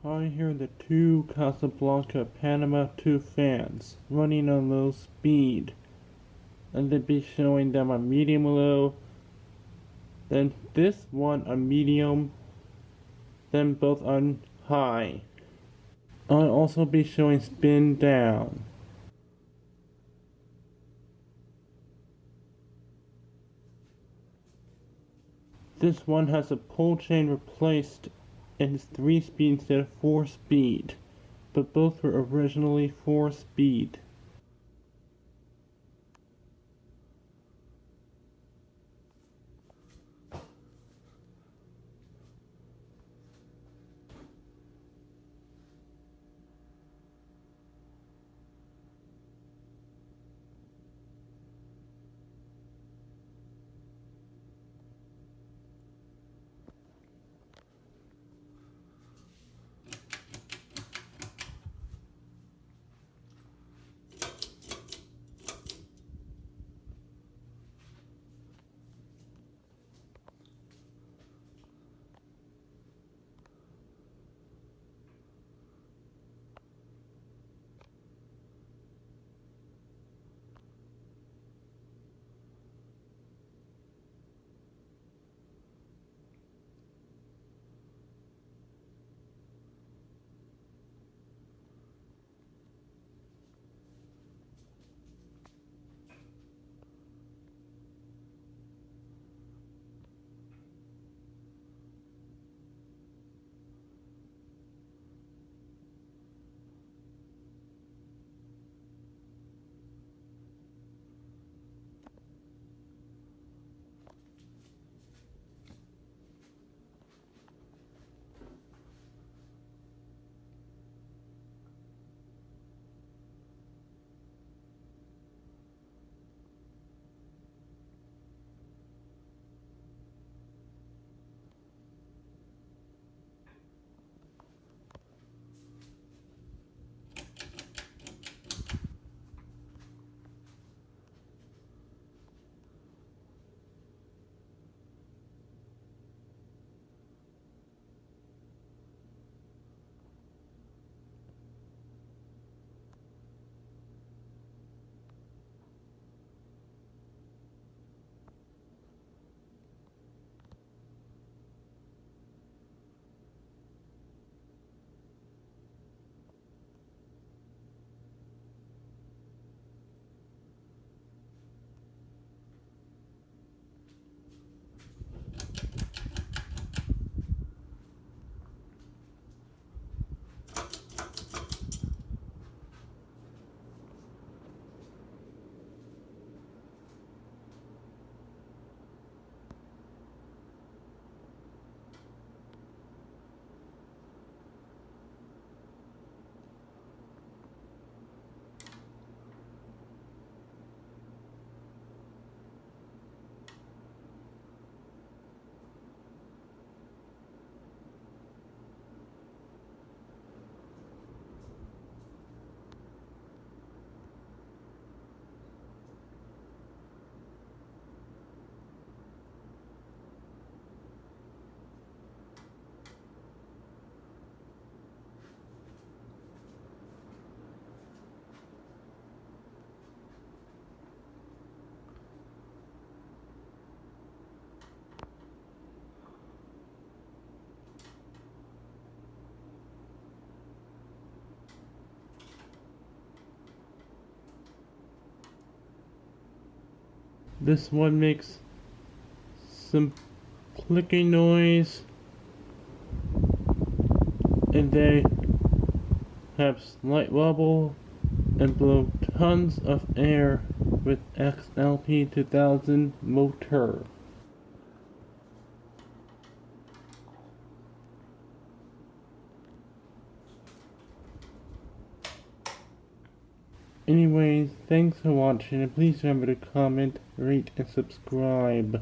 I hear the two Casablanca Panama 2 fans running on low speed, and they'd be showing them on medium low, then this one on medium, then both on high. I'll also be showing spin down. This one has a pull chain replaced and is 3-speed instead of 4-speed, but both were originally 4-speed. This one makes some clicking noise, and they have slight wobble and blow tons of air with XLP 2000 motor. Anyways, thanks for watching, and please remember to comment, rate, and subscribe.